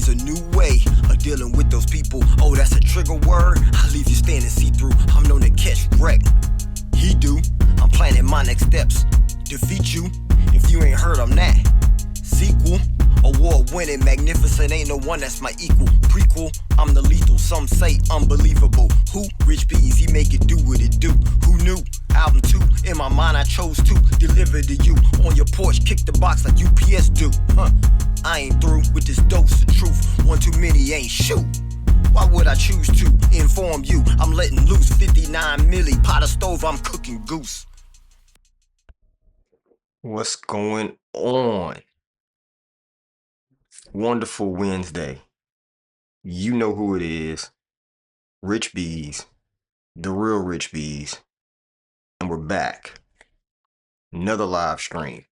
always a new way of dealing with those people. Oh, that's a trigger word? I leave you standing see-through. I'm known to catch wreck. He do. I'm planning my next steps. Defeat you. If you ain't heard, I'm that. Sequel. Award-winning, magnificent, ain't no one that's my equal. Prequel, I'm the lethal, some say unbelievable. Who? Rich Bees, he make it do what it do. Who knew? Album 2, in my mind I chose to deliver to you. On your porch, kick the box like UPS do. I ain't through with this dose of truth. One too many ain't shoot. Why would I choose to inform you? I'm letting loose 59 milli, pot of stove, I'm cooking goose. What's going on? Wonderful Wednesday. You know who it is. Rich Bees, the real Rich Bees. And we're back. Another live stream.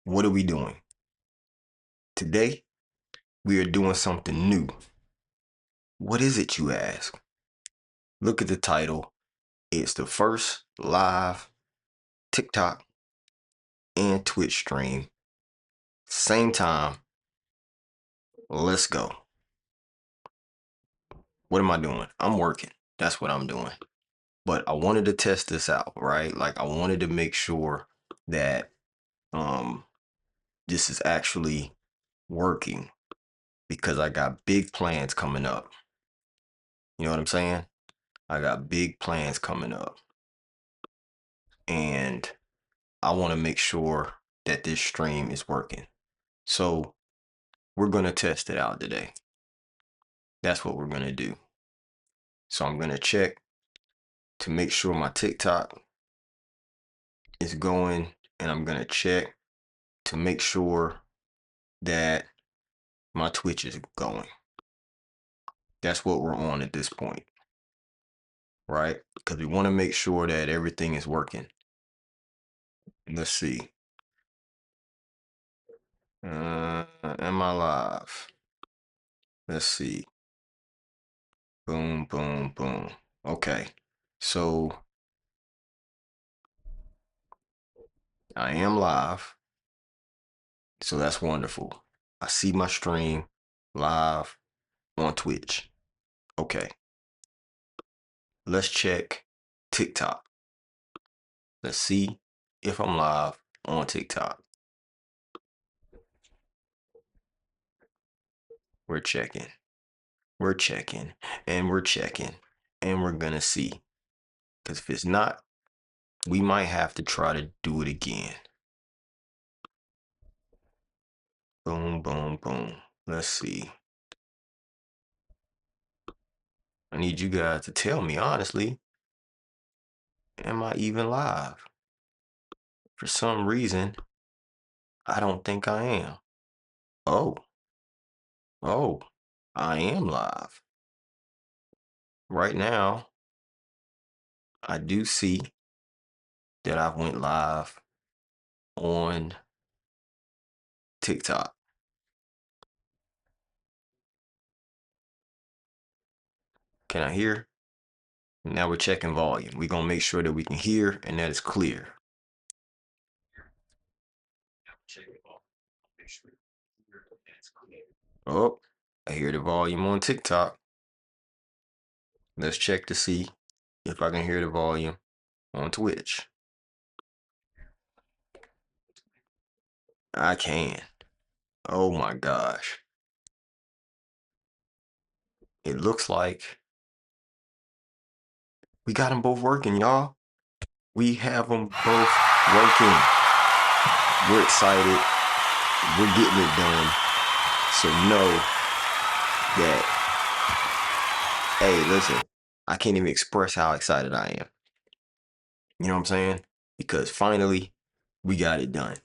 What are we doing? Today, we are doing something new. What is it, you ask? Look at the title. It's the first live TikTok and Twitch stream. Same time. Let's go. What am I doing? I'm working. That's what I'm doing. But I wanted to test this out, right? Like I wanted to make sure that this is actually working because I got big plans coming up. You know what I'm saying? I got big plans coming up. And I want to make sure that this stream is working. So we're going to test it out today. That's what we're going to do. So I'm going to check to make sure my TikTok is going, and I'm going to check to make sure that my Twitch is going. That's what we're on at this point, right? Because we want to make sure that everything is working. Let's see. Am I live? Let's see. Boom, boom, boom. Okay. So I am live. So that's wonderful. I see my stream live on Twitch. Okay. Let's check TikTok. Let's see if I'm live on TikTok. We're checking. We're checking. And we're checking. And we're gonna see. Because if it's not, we might have to try to do it again. Boom, boom, boom. Let's see. I need you guys to tell me honestly, am I even live? For some reason, I don't think I am. Oh, I am live. Right now, I do see that I went live on TikTok. Can I hear? Now we're checking volume. We're going to make sure that we can hear and that it's clear. Oh, I hear the volume on TikTok. Let's check to see if I can hear the volume on Twitch. I can. Oh my gosh. It looks like we got them both working, y'all. We have them both working. We're excited. We're getting it done. So know that, hey, listen, I can't even express how excited I am. You know what I'm saying? Because finally, we got it done.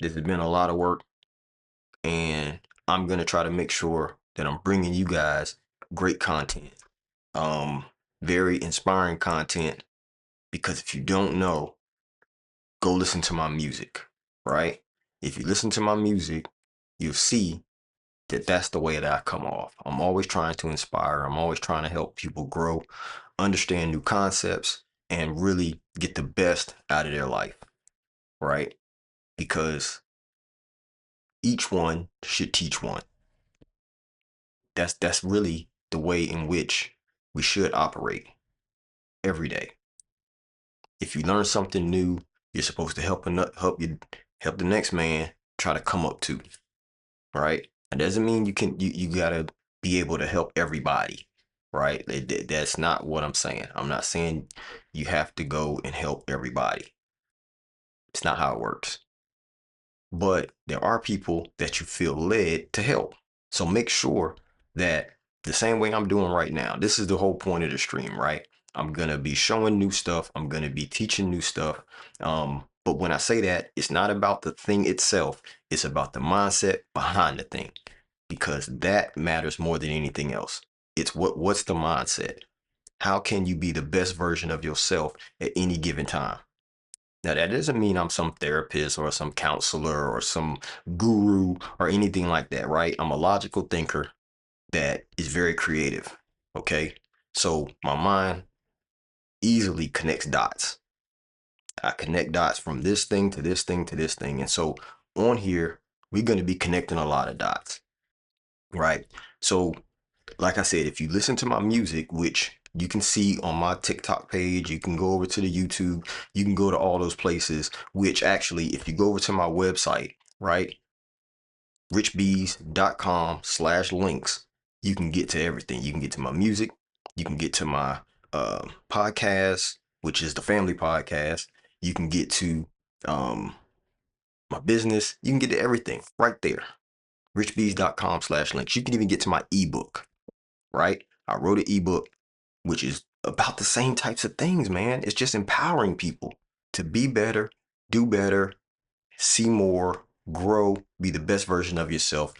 This has been a lot of work, and I'm going to try to make sure that I'm bringing you guys great content, very inspiring content, because if you don't know, go listen to my music, right? If you listen to my music, you'll see that that's the way that I come off. I'm always trying to inspire. I'm always trying to help people grow, understand new concepts, and really get the best out of their life, right? Because each one should teach one. that's really the way in which we should operate every day. If you learn something new, you're supposed to help the next man try to come up to. Right? That doesn't mean you gotta be able to help everybody, right? That's not what I'm saying. I'm not saying you have to go and help everybody. It's not how it works. But there are people that you feel led to help. So make sure that the same way I'm doing right now, this is the whole point of the stream, right? I'm going to be showing new stuff. I'm going to be teaching new stuff. But when I say that, it's not about the thing itself. It's about the mindset behind the thing, because that matters more than anything else. It's what's the mindset? How can you be the best version of yourself at any given time? Now, that doesn't mean I'm some therapist or some counselor or some guru or anything like that, right? I'm a logical thinker that is very creative. Okay. So my mind easily connects dots. I connect dots from this thing to this thing to this thing. And so on here, we're going to be connecting a lot of dots, right? So like I said, if you listen to my music, which you can see on my TikTok page, you can go over to the YouTube, you can go to all those places, which actually, if you go over to my website, right, richbees.com/links, you can get to everything. You can get to my music, you can get to my podcast, which is the family podcast. You can get to my business. You can get to everything right there. richbees.com/links. You can even get to my ebook, right? I wrote an ebook, which is about the same types of things, man. It's just empowering people to be better, do better, see more, grow, be the best version of yourself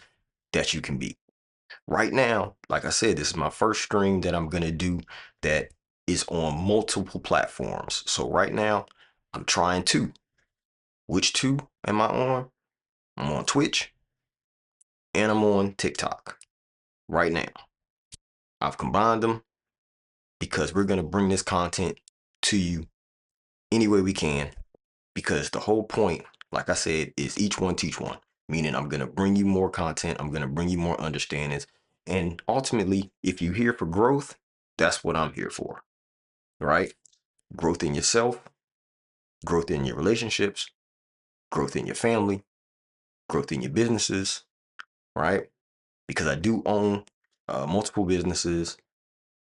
that you can be. Right now, like I said, this is my first stream that I'm going to do that is on multiple platforms. So right now, I'm trying two. Which two am I on? I'm on Twitch and I'm on TikTok right now. I've combined them because we're going to bring this content to you any way we can, because the whole point, like I said, is each one teach one, meaning I'm going to bring you more content. I'm going to bring you more understandings. And ultimately, if you're here for growth, that's what I'm here for, right? Growth in yourself, growth in your relationships, growth in your family, growth in your businesses, right? Because I do own multiple businesses.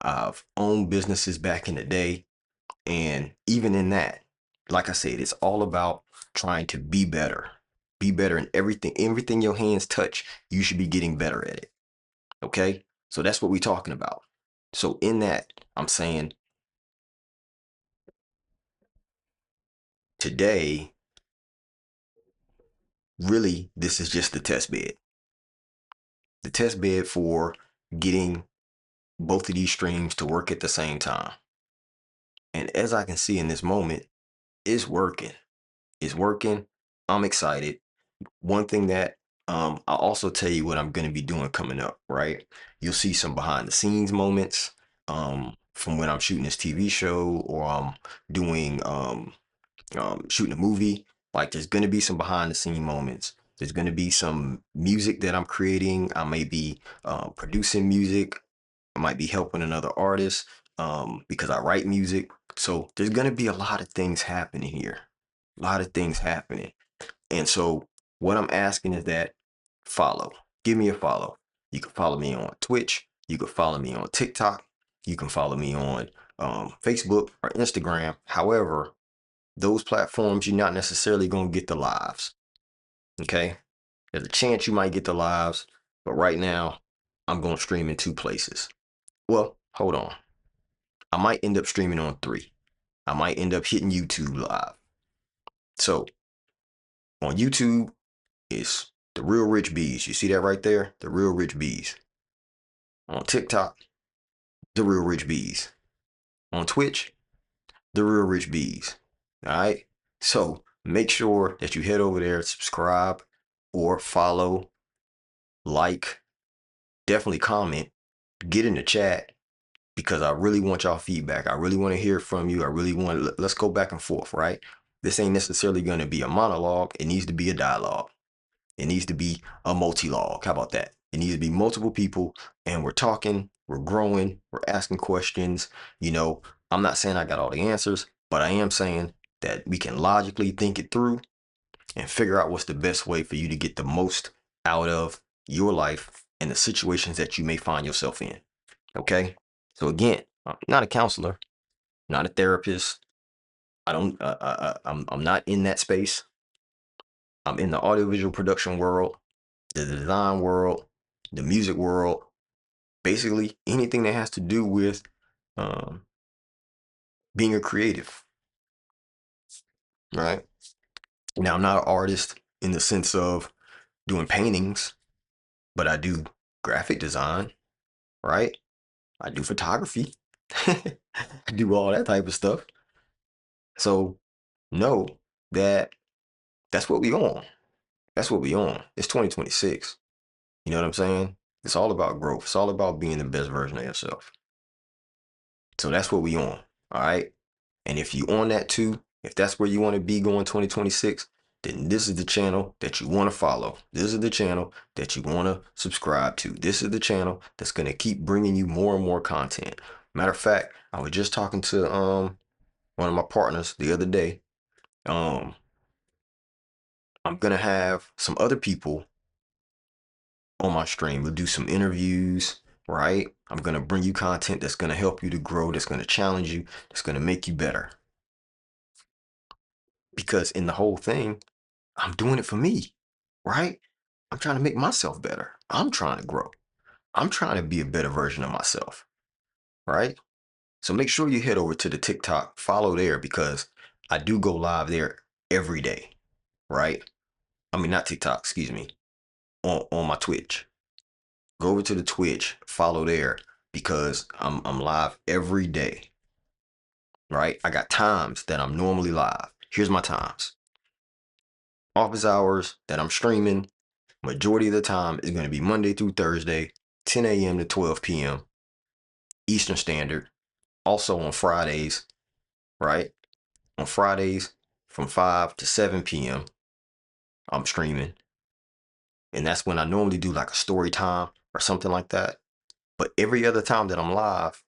I've owned businesses back in the day. And even in that, like I said, it's all about trying to be better. Be better in everything your hands touch. You should be getting better at it. Okay? So that's what we're talking about. So in that, I'm saying today, really, this is just the test bed. The test bed for getting both of these streams to work at the same time. And as I can see in this moment, it's working. It's working. I'm excited. One thing that I'll also tell you what I'm going to be doing coming up, right? You'll see some behind the scenes moments from when I'm shooting this TV show, or I'm doing shooting a movie. Like, there's going to be some behind the scene moments. There's going to be some music that I'm creating. I may be producing music. I might be helping another artist because I write music. So there's going to be a lot of things happening here. A lot of things happening. And so what I'm asking is that follow. Give me a follow. You can follow me on Twitch. You can follow me on TikTok. You can follow me on Facebook or Instagram. However, those platforms, you're not necessarily going to get the lives. Okay? There's a chance you might get the lives, but right now, I'm going to stream in two places. Well, hold on. I might end up streaming on three. I might end up hitting YouTube live. So on YouTube, it's the Real Rich Bees. You see that right there? The Real Rich Bees. On TikTok, the Real Rich Bees. On Twitch, the Real Rich Bees. All right. So make sure that you head over there, subscribe, or follow, like, definitely comment, get in the chat, because I really want y'all feedback. I really want to hear from you. I really want, let's go back and forth, right? This ain't necessarily going to be a monologue. It needs to be a dialogue. It needs to be a multi-log. How about that? It needs to be multiple people, and we're talking, we're growing, we're asking questions. You know, I'm not saying I got all the answers, but I am saying that we can logically think it through and figure out what's the best way for you to get the most out of your life and the situations that you may find yourself in. Okay. So again, I'm not a counselor, not a therapist. I don't. I'm not in that space. I'm in the audiovisual production world, the design world, the music world. Basically, anything that has to do with um, being a creative. Right now, I'm not an artist in the sense of doing paintings, but I do graphic design. Right. I do photography. I do all that type of stuff. So know that that's what we on. That's what we on. It's 2026. You know what I'm saying? It's all about growth. It's all about being the best version of yourself. So that's what we on. All right. And if you on that too, if that's where you want to be going 2026, then this is the channel that you want to follow. This is the channel that you want to subscribe to. This is the channel that's going to keep bringing you more and more content. Matter of fact, I was just talking to one of my partners the other day. I'm gonna have some other people on my stream. We'll do some interviews, right? I'm gonna bring you content that's gonna help you to grow, that's gonna challenge you, that's gonna make you better. Because in the whole thing, I'm doing it for me, right? I'm trying to make myself better. I'm trying to grow. I'm trying to be a better version of myself, right? So make sure you head over to the TikTok, follow there because I do go live there every day, right? I mean, not TikTok, excuse me, on my Twitch. Go over to the Twitch, follow there because I'm live every day, right? I got times that I'm normally live. Here's my times. Office hours that I'm streaming, majority of the time is going to be Monday through Thursday, 10 a.m. to 12 p.m. Eastern Standard. Also on Fridays, right? On Fridays from 5 to 7 p.m. I'm streaming. And that's when I normally do like a story time or something like that. But every other time that I'm live,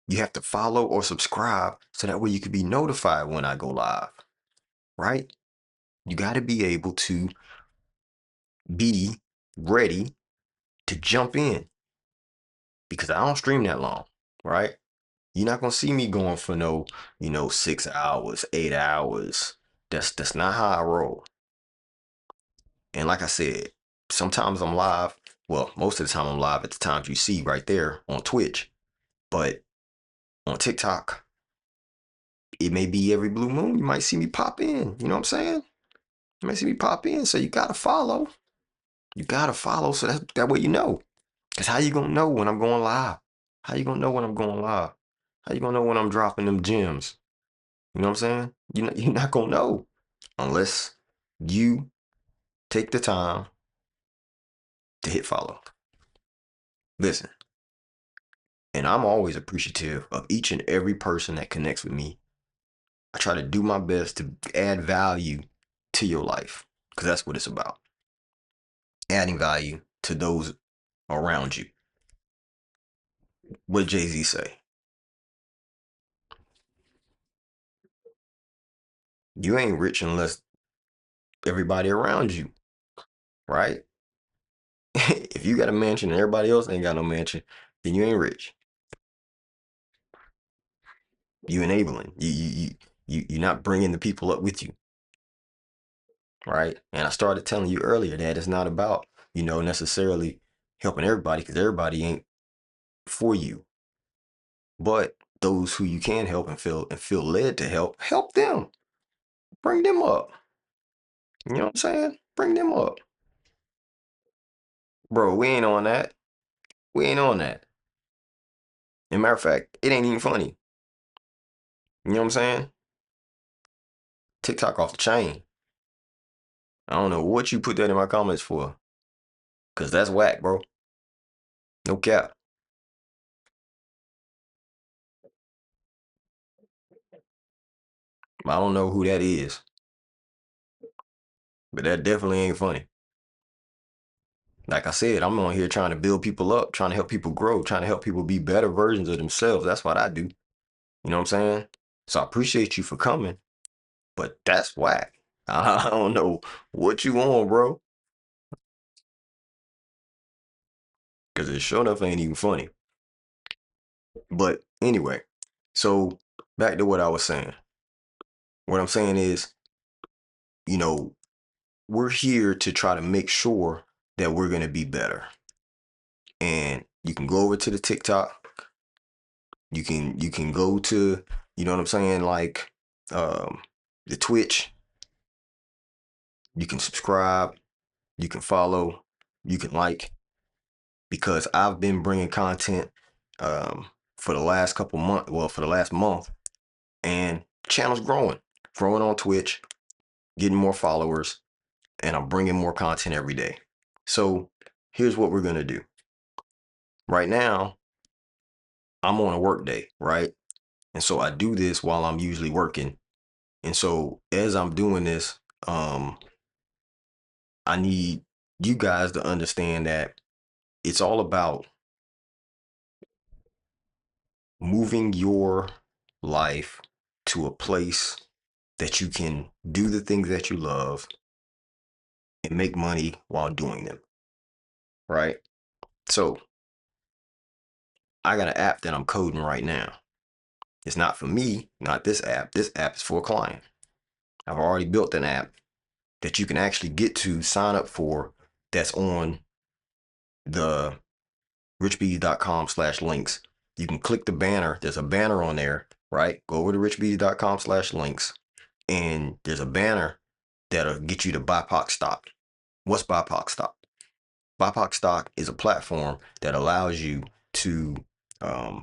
you have to follow or subscribe so that way you can be notified when I go live, right? You got to be able to be ready to jump in because I don't stream that long, right? You're not gonna see me going for no, 6 hours, 8 hours. That's not how I roll. And like I said, sometimes I'm live. Well, most of the time I'm live at the times you see right there on Twitch, but on TikTok, it may be every blue moon. You might see me pop in. You know what I'm saying? You might see me pop in. So you gotta follow. You gotta follow so that way you know. Cause how you gonna know when I'm going live? How you gonna know when I'm going live? How you gonna know when I'm dropping them gems? You know what I'm saying? You're not gonna know unless you take the time to hit follow. Listen, and I'm always appreciative of each and every person that connects with me. I try to do my best to add value to your life because that's what it's about. Adding value to those around you. What did Jay-Z say? You ain't rich unless everybody around you, right? If you got a mansion and everybody else ain't got no mansion, then you ain't rich. You enabling. You're not bringing the people up with you, right? And I started telling you earlier that it's not about necessarily helping everybody because everybody ain't for you, but those who you can help and feel led to help them. Bring them up. You know what I'm saying? Bring them up, bro. We ain't on that. We ain't on that. As a matter of fact, it ain't even funny. You know what I'm saying? TikTok off the chain. I don't know what you put that in my comments for. Cause that's whack, bro. No cap. I don't know who that is. But that definitely ain't funny. Like I said, I'm on here trying to build people up, trying to help people grow, trying to help people be better versions of themselves. That's what I do. You know what I'm saying? So I appreciate you for coming, but that's whack. I don't know what you on, bro, because it sure enough ain't even funny. But anyway, so back to what I was saying. What I'm saying is, you know, we're here to try to make sure that we're going to be better. And you can go over to the TikTok. You can go to, you know what I'm saying, like um the Twitch. You can subscribe, you can follow, you can like, because I've been bringing content um for the last couple months, well, for the last month, and channel's growing on Twitch, getting more followers, and I'm bringing more content every day. So here's what we're going to do. Right now, I'm on a work day, right? And so I do this while I'm usually working. And so as I'm doing this, I need you guys to understand that it's all about moving your life to a place that you can do the things that you love and make money while doing them, right? So I got an app that I'm coding right now. It's not for me, not this app. This app is for a client. I've already built an app that you can actually get to sign up for, that's on the richbees.com/links. You can click the banner. There's a banner on there, right? Go over to richbees.com/links, and there's a banner that'll get you to BIPOC stock. What's BIPOC stock? BIPOC stock is a platform that allows you to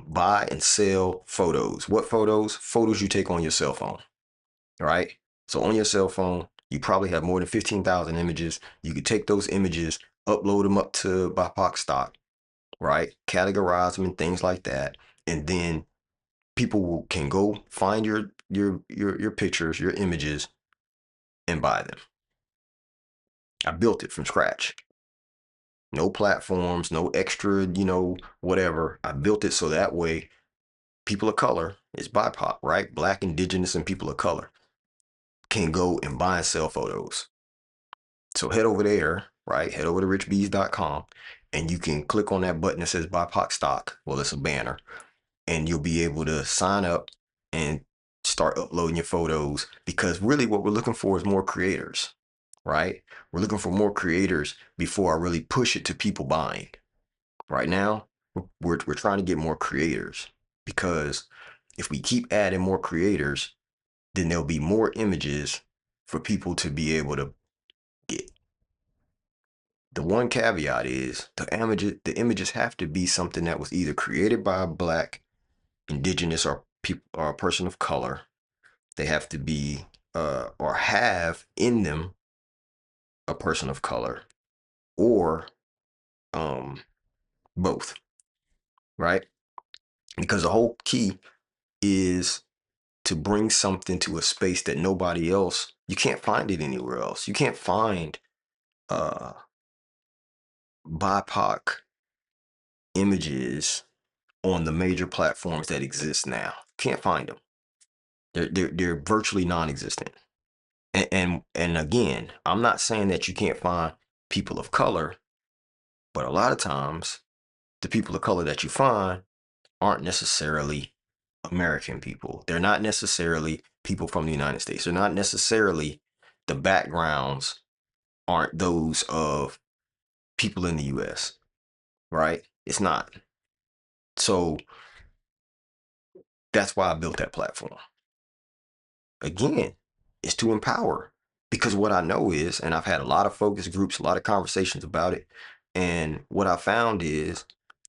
buy and sell photos. What photos? Photos you take on your cell phone, right? So on your cell phone, you probably have more than 15,000 images. You could take those images, upload them up to BIPOC stock, right? Categorize them and things like that, and then people can go find your pictures, your images, and buy them. I built it from scratch. No platforms, no extra, whatever. I built it so that way people of color, it's BIPOC, right? Black, indigenous, and people of color can go and buy and sell photos. So head over there, right? Head over to richbees.com, and you can click on that button that says BIPOC stock. Well, it's a banner, and you'll be able to sign up and start uploading your photos, because really what we're looking for is more creators, right? We're looking for more creators before I really push it to people buying. Right now, we're trying to get more creators, because if we keep adding more creators, then there'll be more images for people to be able to get. The one caveat is the images have to be something that was either created by a black, indigenous, or people, or a person of color. They have to be or have in them a person of color, or um both, right? Because the whole key is to bring something to a space that nobody else, you can't find it anywhere else. You can't find uh BIPOC images on the major platforms that exist now. Can't find them. They're virtually non-existent. And again, I'm not saying that you can't find people of color, but a lot of times the people of color that you find aren't necessarily American people. They're not necessarily people from the United States. They're not necessarily, the backgrounds aren't those of people in the US, right? It's not. So that's why I built that platform. Again, is to empower, because what I know is, and I've had a lot of focus groups, a lot of conversations about it, and what I found is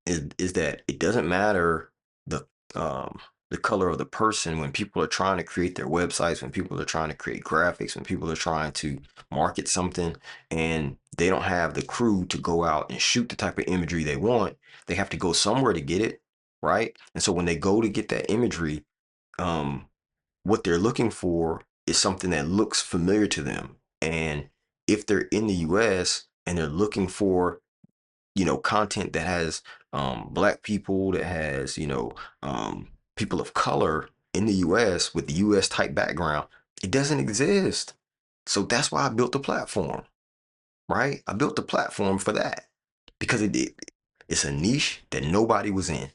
that it doesn't matter the um the color of the person when people are trying to create their websites, when people are trying to create graphics, when people are trying to market something, and they don't have the crew to go out and shoot the type of imagery they want. They have to go somewhere to get it, right? And so when they go to get that imagery, um what they're looking for is something that looks familiar to them. And if they're in the US and they're looking for content that has black people, that has, people of color in the US with the US type background. It doesn't exist. So that's why I built the platform, right? I built the platform for that because it's a niche that nobody was in.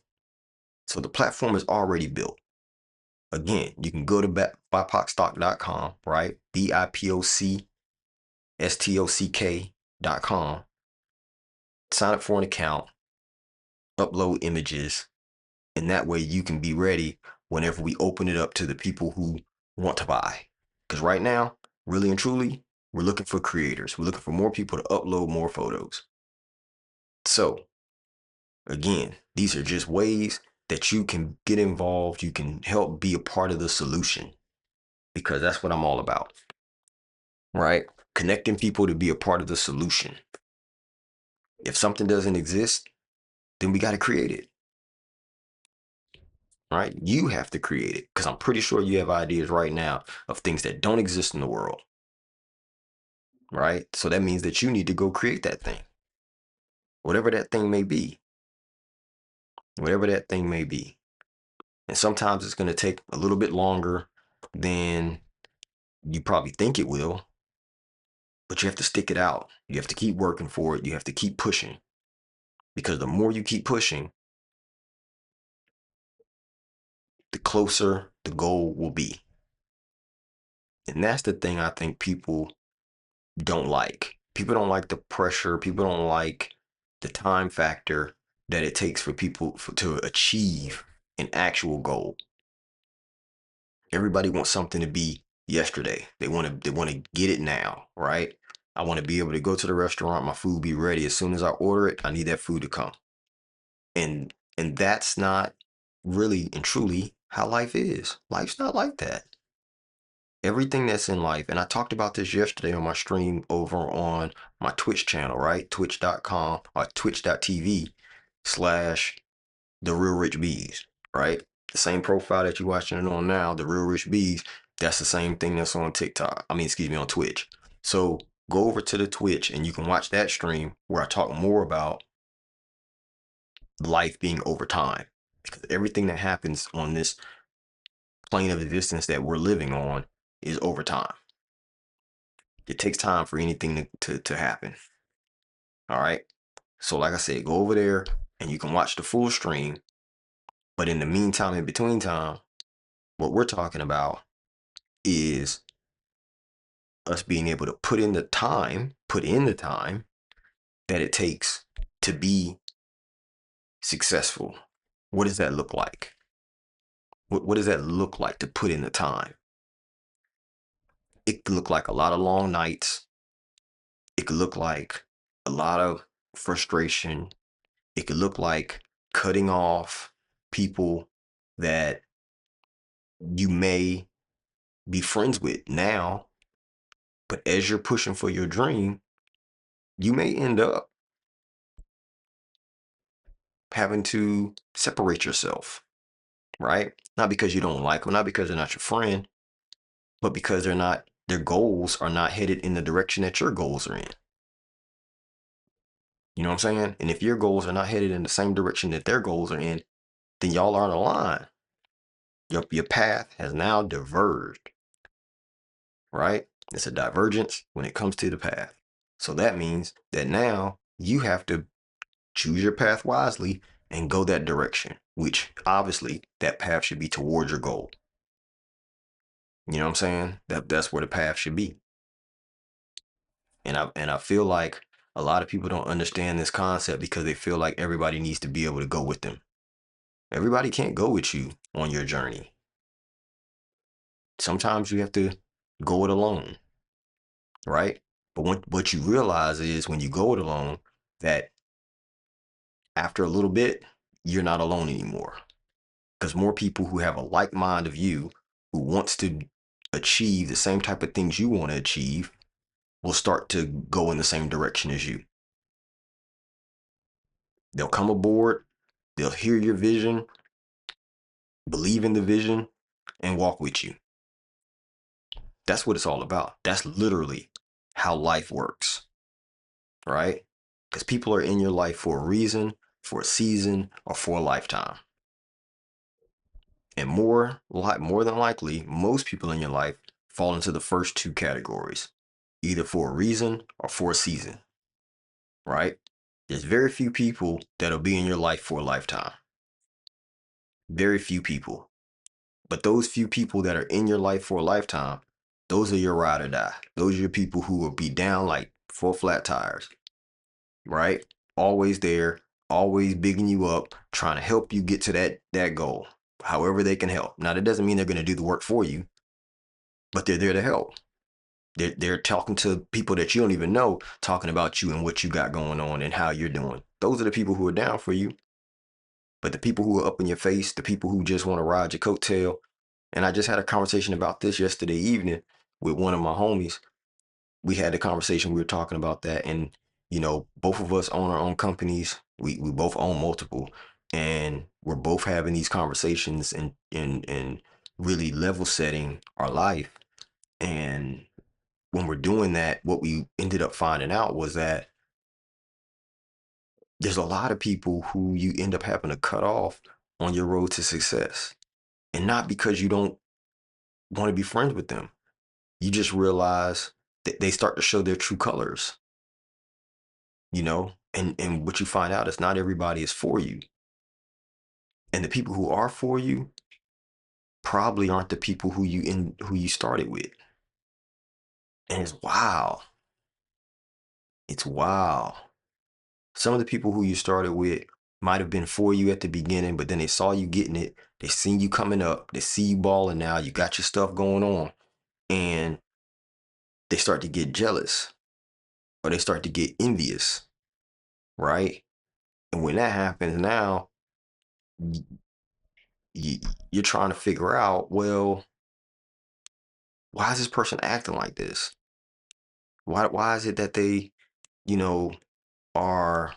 So the platform is already built. Again, you can go to bipocstock.com, right? BIPOCSTOCK.com. Sign up for an account, upload images, and that way you can be ready whenever we open it up to the people who want to buy. Because right now, really and truly, we're looking for creators. We're looking for more people to upload more photos. So again, these are just ways that you can get involved. You can help be a part of the solution, because that's what I'm all about, right? Connecting people to be a part of the solution. If something doesn't exist, then we got to create it, right? You have to create it, because I'm pretty sure you have ideas right now of things that don't exist in the world, right? So that means that you need to go create that thing, whatever that thing may be, whatever that thing may be. And sometimes it's going to take a little bit longer than you probably think it will, but you have to stick it out. You have to keep working for it. You have to keep pushing, because the more you keep pushing, the closer the goal will be. And that's the thing I think people don't like. People don't like the pressure. People don't like the time factor that it takes for people to achieve an actual goal. Everybody wants something to be yesterday. They want to get it now, right? I want to be able to go to the restaurant, my food be ready as soon as I order it. I need that food to come. And that's not really and truly how life is. Life's not like that. Everything that's in life, and I talked about this yesterday on my stream over on my Twitch channel, right? Twitch.com or twitch.tv/ the real rich bees, right? The same profile that you're watching it on now, the real rich bees, that's the same thing that's on TikTok. Excuse me, on Twitch. So go over to the Twitch and you can watch that stream where I talk more about life being over time, because everything that happens on this plane of existence that we're living on is over time. It takes time for anything to happen. All right. So like I said, go over there and you can watch the full stream. But in the meantime, in between time, what we're talking about is us being able to put in the time that it takes to be successful. What does that look like? What does that look like to put in the time? It could look like a lot of long nights. It could look like a lot of frustration. It could look like cutting off people that you may be friends with now, but as you're pushing for your dream, you may end up having to separate yourself, right? Not because you don't like them, not because they're not your friend, but because their goals are not headed in the direction that your goals are in. You know what I'm saying? And if your goals are not headed in the same direction that their goals are in, then y'all aren't aligned. Your path has now diverged, right? It's a divergence when it comes to the path. So that means that now you have to choose your path wisely and go that direction, which obviously that path should be towards your goal. You know what I'm saying? That's where the path should be. And I feel like a lot of people don't understand this concept because they feel like everybody needs to be able to go with them. Everybody can't go with you on your journey. Sometimes you have to go it alone, right? But what you realize is when you go it alone, that after a little bit, you're not alone anymore. Because more people who have a like mind of you, who wants to achieve the same type of things you want to achieve, will start to go in the same direction as you. They'll come aboard, they'll hear your vision, believe in the vision, and walk with you. That's what it's all about. That's literally how life works, right? Because people are in your life for a reason, for a season, or for a lifetime. And more than likely, most people in your life fall into the first two categories, either for a reason or for a season, right? There's very few people that'll be in your life for a lifetime. Very few people. But those few people that are in your life for a lifetime, those are your ride or die. Those are your people who will be down like four flat tires, right? Always there, always bigging you up, trying to help you get to that goal, however they can help. Now, that doesn't mean they're going to do the work for you, but they're there to help. They're talking to people that you don't even know, talking about you and what you got going on and how you're doing. Those are the people who are down for you. But the people who are up in your face, the people who just want to ride your coattail, and I just had a conversation about this yesterday evening with one of my homies. We had the conversation, we were talking about that, and both of us own our own companies. We both own multiple, and we're both having these conversations and really level setting our life. And when we're doing that, what we ended up finding out was that there's a lot of people who you end up having to cut off on your road to success. And not because you don't want to be friends with them. You just realize that they start to show their true colors, and what you find out is not everybody is for you. And the people who are for you probably aren't the people who you started with. And it's wow. It's wow. Some of the people who you started with might have been for you at the beginning, but then they saw you getting it. They seen you coming up. They see you balling now. You got your stuff going on. And they start to get jealous or they start to get envious, right? And when that happens now, you, you're trying to figure out, well, why is this person acting like this? Why is it that they, you know, are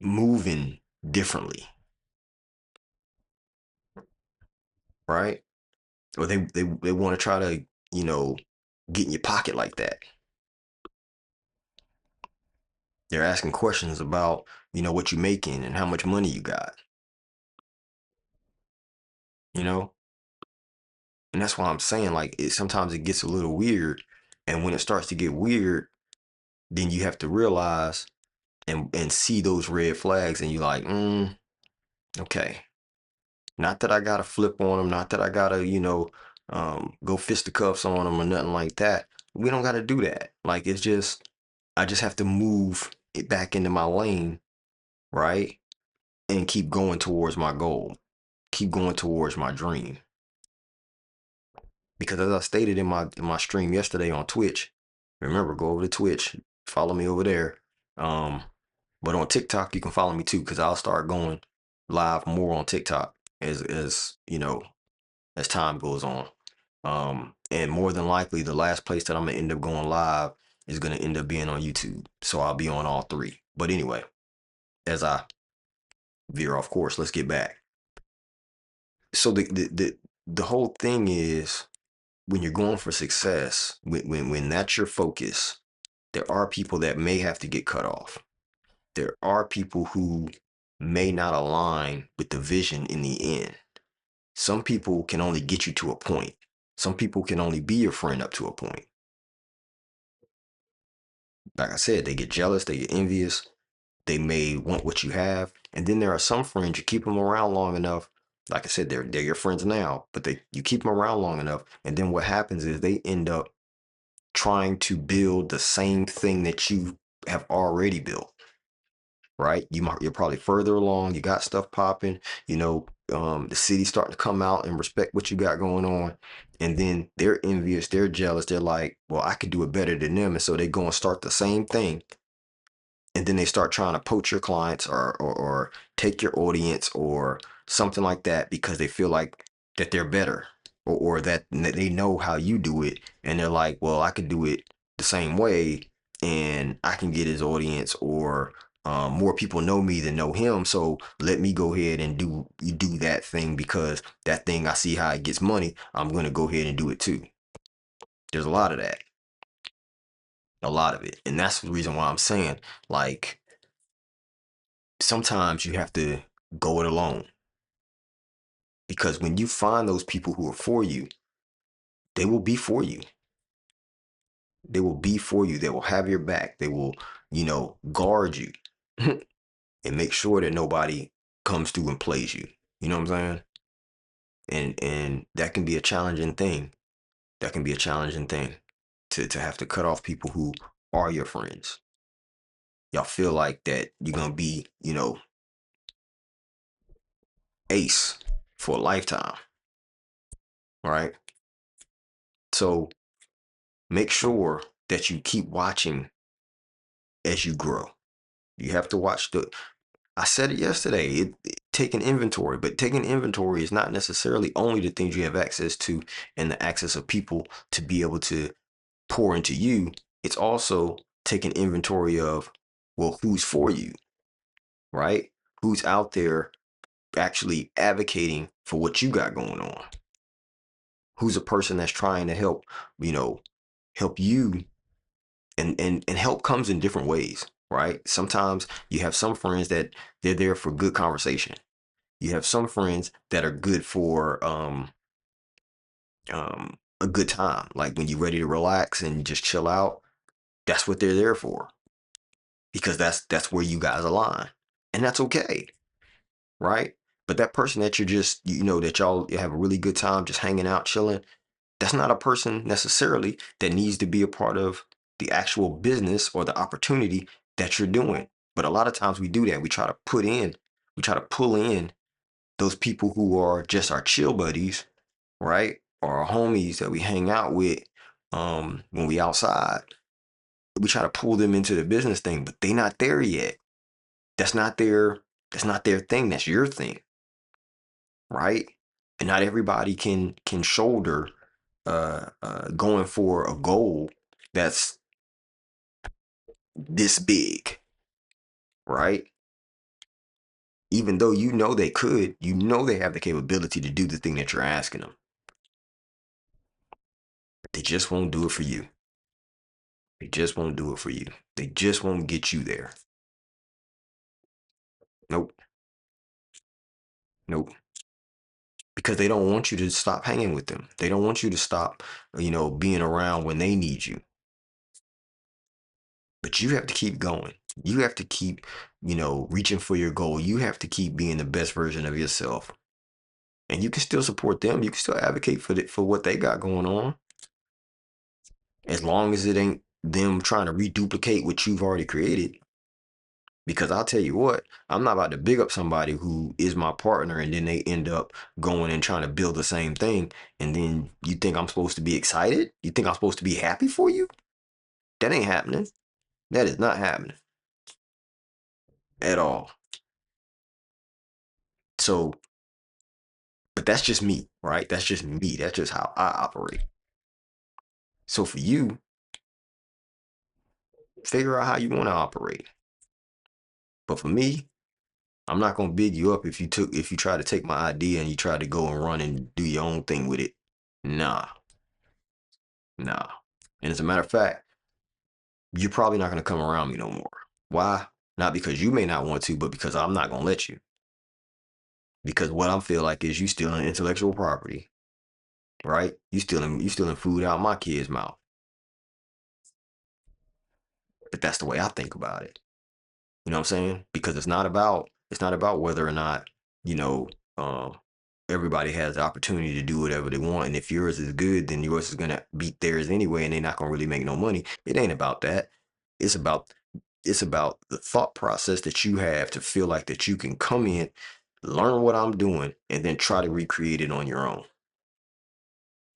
moving differently, right? Or they want to try to, get in your pocket like that. They're asking questions about, what you're making and how much money you got, you know? And that's why I'm saying, like, sometimes it gets a little weird. And when it starts to get weird, then you have to realize and see those red flags, and you're like, okay. Not that I gotta flip on them, not that I gotta, go fisticuffs on them or nothing like that. We don't gotta do that. Like, it's just, I just have to move it back into my lane, right? And keep going towards my goal, keep going towards my dream. Because as I stated in my stream yesterday on Twitch, remember, go over to Twitch, follow me over there. But on TikTok, you can follow me too, because I'll start going live more on TikTok as time goes on. And more than likely, the last place that I'm gonna end up going live is gonna end up being on YouTube. So I'll be on all three. But anyway, as I veer off course, let's get back. So the whole thing is, when you're going for success, when that's your focus, there are people that may have to get cut off. There are people who may not align with the vision in the end. Some people can only get you to a point. Some people can only be your friend up to a point. Like I said, they get jealous, they get envious, they may want what you have. And then there are some friends, you keep them around long enough. Like I said, they're your friends now, but you keep them around long enough, and then what happens is they end up trying to build the same thing that you have already built, right? You're probably further along, you got stuff popping, the city's starting to come out and respect what you got going on. And then they're envious, they're jealous, they're like, well, I could do it better than them. And so they go and start the same thing. And then they start trying to poach your clients or take your audience or something like that, because they feel like that they're better, or that they know how you do it, and they're like, well, I could do it the same way and I can get his audience, or more people know me than know him, so let me go ahead and do that thing, because that thing, I see how it gets money, I'm going to go ahead and do it too. There's a lot of that. a lot of it. And that's the reason why I'm saying, like, sometimes you have to go it alone. Because when you find those people who are for you, they will be for you. They will be for you. They will have your back. They will, guard you and make sure that nobody comes through and plays you. You know what I'm saying? And that can be a challenging thing. That can be a challenging thing to have to cut off people who are your friends. Y'all feel like that you're gonna be, ace for a lifetime, right? So make sure that you keep watching as you grow. You have to watch I said it yesterday, taking inventory, but taking inventory is not necessarily only the things you have access to and the access of people to be able to pour into you. It's also taking inventory of, well, who's for you, right? Who's out there actually advocating for what you got going on? Who's a person that's trying to help, help you, and help comes in different ways, right? Sometimes you have some friends that they're there for good conversation. You have some friends that are good for a good time. Like when you're ready to relax and just chill out, that's what they're there for. Because that's where you guys align. And that's okay, right? But that person that you're just, that y'all have a really good time just hanging out, chilling, that's not a person necessarily that needs to be a part of the actual business or the opportunity that you're doing. But a lot of times we do that. We try to pull in those people who are just our chill buddies, right? Or our homies that we hang out with when we outside. We try to pull them into the business thing, but they not there yet. That's not their thing. That's your thing, right? And not everybody can shoulder going for a goal that's this big, right? Even though they could, they have the capability to do the thing that you're asking them. They just won't do it for you. They just won't do it for you. They just won't get you there. Nope. Nope. Because they don't want you to stop hanging with them. They don't want you to stop, being around when they need you. But you have to keep going. You have to keep, reaching for your goal. You have to keep being the best version of yourself. And you can still support them. You can still advocate for what they got going on. As long as it ain't them trying to reduplicate what you've already created. Because I'll tell you what, I'm not about to big up somebody who is my partner and then they end up going and trying to build the same thing. And then you think I'm supposed to be excited? You think I'm supposed to be happy for you? That ain't happening. That is not happening at all. So, but that's just me, right? That's just me. That's just how I operate. So for you, figure out how you want to operate. But for me, I'm not gonna big you up if you try to take my idea and you try to go and run and do your own thing with it. Nah, nah. And as a matter of fact, you're probably not gonna come around me no more. Why? Not because you may not want to, but because I'm not gonna let you. Because what I feel like is you stealing intellectual property, right? You stealing food out my kid's mouth. But that's the way I think about it. You know what I'm saying? Because it's not about whether or not, you know, um, everybody has the opportunity to do whatever they want. And if yours is good, then yours is gonna beat theirs anyway, and they're not gonna really make no money. It ain't about that. It's about it's about the thought process that you have to feel like that you can come in, learn what I'm doing, and then try to recreate it on your own.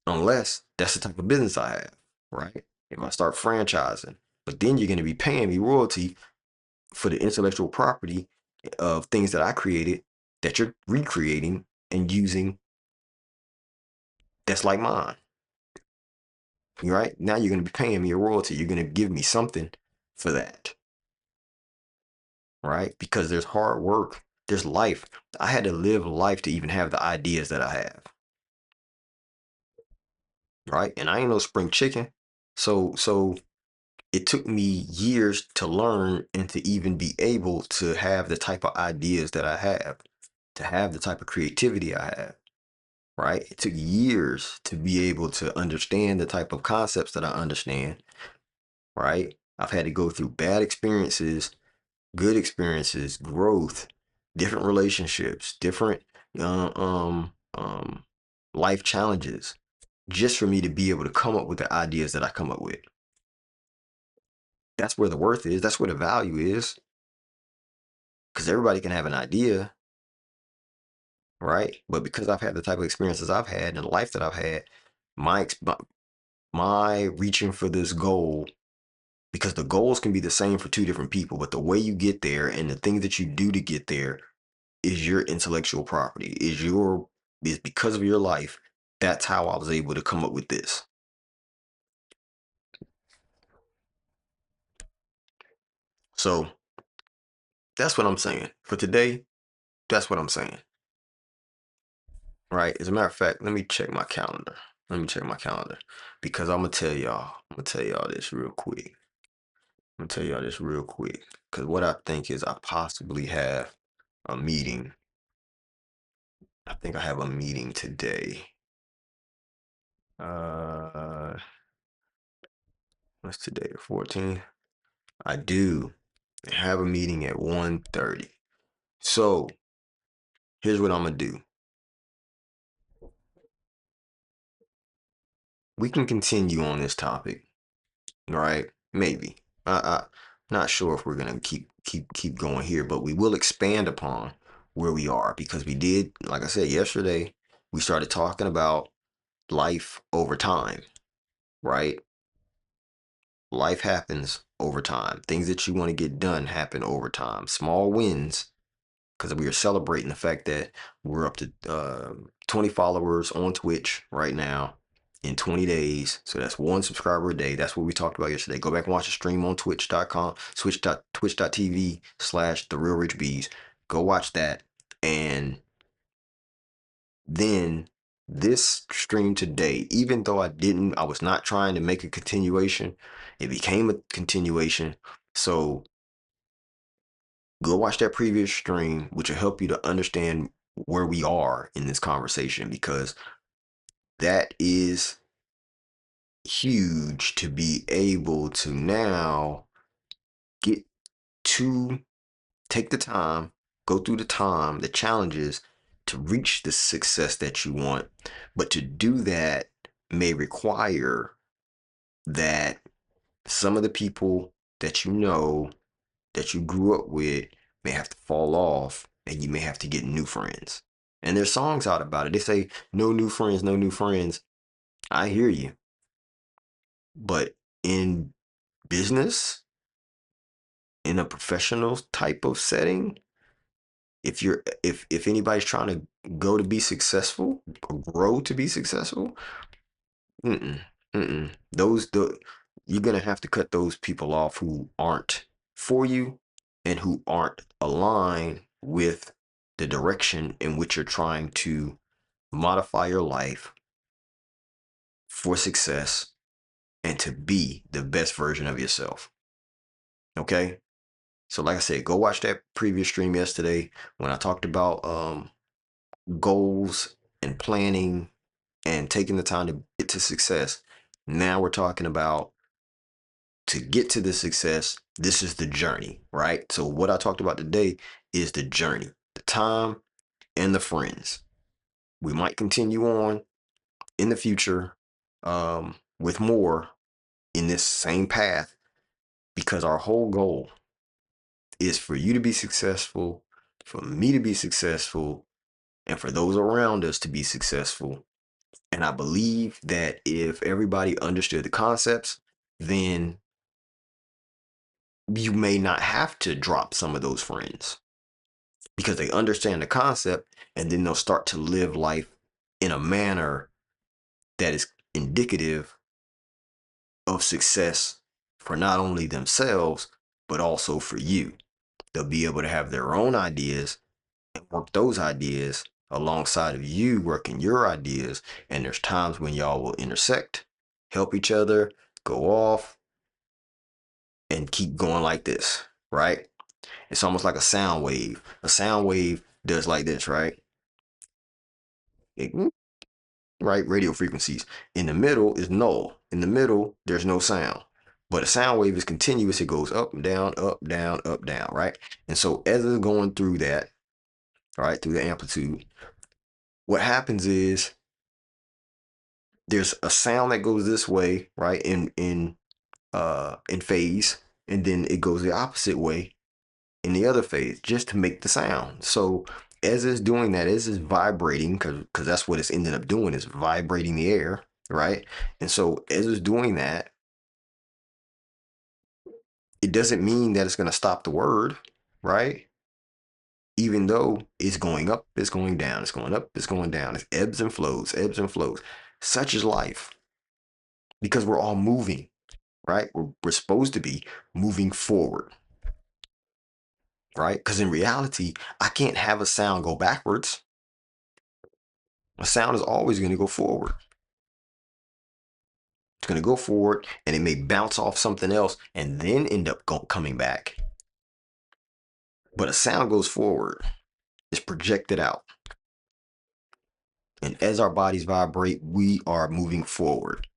Unless that's the type of business I have, right? If I start franchising, but then you're gonna be paying me royalty for the intellectual property of things that I created that you're recreating and using that's like mine. Right? Now you're going to be paying me a royalty. You're going to give me something for that. Right? Because there's hard work, there's life. I had to live life to even have the ideas that I have. Right? And I ain't no spring chicken. So it took me years to learn and to even be able to have the type of ideas that I have, to have the type of creativity I have, right? It took years to be able to understand the type of concepts that I understand, right? I've had to go through bad experiences, good experiences, growth, different relationships, different uh, um, um, life challenges, just for me to be able to come up with the ideas that I come up with. That's where the worth is. That's where the value is. Because everybody can have an idea, right? But because I've had the type of experiences I've had and the life that I've had, my my reaching for this goal, because the goals can be the same for two different people, but the way you get there and the things that you do to get there is your intellectual property, is because of your life. That's how I was able to come up with this. So that's what I'm saying. For today, that's what I'm saying. Right? As a matter of fact, let me check my calendar. Let me check my calendar. Because I'm gonna tell y'all this real quick. I'm gonna tell y'all this real quick. Because what I think is I possibly have a meeting. I think I have a meeting today. Uh what's today? The 14th? I do have a meeting at 1:30. So here's what I'm gonna do. We can continue on this topic, right? Maybe. I not sure if we're gonna keep going here, but we will expand upon where we are because we did, like I said yesterday, we started talking about life over time, right? Life happens over time. Things that you want to get done happen over time. Small wins, because we are celebrating the fact that we're up to 20 followers on Twitch right now in 20 days. So that's one subscriber a day. That's what we talked about yesterday. Go back and watch the stream on twitch.com, twitch.tv/ the real rich bees. Go watch that. And then this stream today, even though I was not trying to make a continuation, it became a continuation. So go watch that previous stream, which will help you to understand where we are in this conversation, because that is huge to be able to now get to take the time, go through the challenges to reach the success that you want. But to do that may require that some of the people that you know, that you grew up with, may have to fall off and you may have to get new friends. And there's songs out about it. They say, no new friends, no new friends. I hear you. But in business, in a professional type of setting, if anybody's trying to go to be successful or grow to be successful, mm-mm, mm-mm. You're gonna have to cut those people off who aren't for you and who aren't aligned with the direction in which you're trying to modify your life for success and to be the best version of yourself. Okay? So like I said, go watch that previous stream yesterday when I talked about goals and planning and taking the time to get to success. Now we're talking about to get to the success. This is the journey, right? So what I talked about today is the journey, the time, and the friends. We might continue on in the future with more in this same path, because our whole goal is for you to be successful, for me to be successful, and for those around us to be successful. And I believe that if everybody understood the concepts, then you may not have to drop some of those friends because they understand the concept, and then they'll start to live life in a manner that is indicative of success for not only themselves, but also for you. They'll be able to have their own ideas and work those ideas alongside of you working your ideas. And there's times when y'all will intersect, help each other, go off, and keep going like this, right? It's almost like a sound wave. A sound wave does like this, right? It, right? Radio frequencies. In the middle is null. In the middle, there's no sound. But a sound wave is continuous. It goes up and down, up, down, up, down, right? And so as it's going through that, right, through the amplitude, what happens is there's a sound that goes this way, right, in phase, and then it goes the opposite way in the other phase, just to make the sound. So as it's doing that, as it's vibrating, because that's what it's ended up doing, is vibrating the air, right? And so as it's doing that, it doesn't mean that it's going to stop the word, right? Even though it's going up, it's going down, it's going up, it's going down, it's ebbs and flows, ebbs and flows. Such is life, because we're all moving, right? We're supposed to be moving forward, right? Because in reality, I can't have a sound go backwards. A sound is always going to go forward. It's going to go forward, and it may bounce off something else and then end up coming back. But a sound goes forward. It's projected out. And as our bodies vibrate, we are moving forward.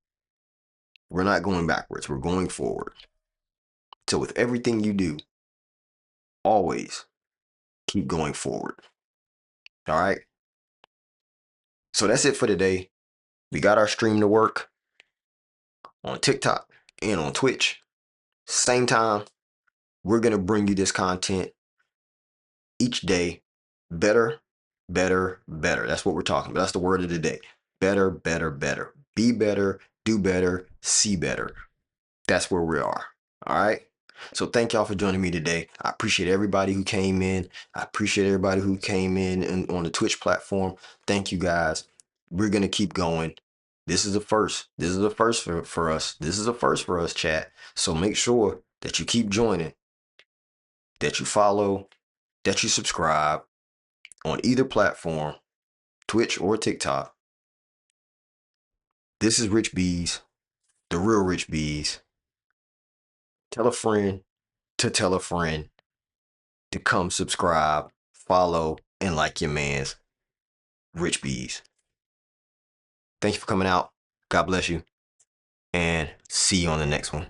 We're not going backwards. We're going forward. So with everything you do, always keep going forward. All right. So that's it for today. We got our stream to work on TikTok and on Twitch. Same time, we're going to bring you this content each day. Better, better, better. That's what we're talking about. That's the word of the day. Better, better, better. Be better, do better, see better. That's where we are. All right. So thank y'all for joining me today. I appreciate everybody who came in. I appreciate everybody who came in on the Twitch platform. Thank you guys. We're going to keep going. This is a first. This is a first for us. This is a first for us, chat. So make sure that you keep joining, that you follow, that you subscribe on either platform, Twitch or TikTok. This is Rich Bees, the real Rich Bees. Tell a friend to tell a friend to come subscribe, follow, and like your man's Rich Bees. Thank you for coming out. God bless you. And see you on the next one.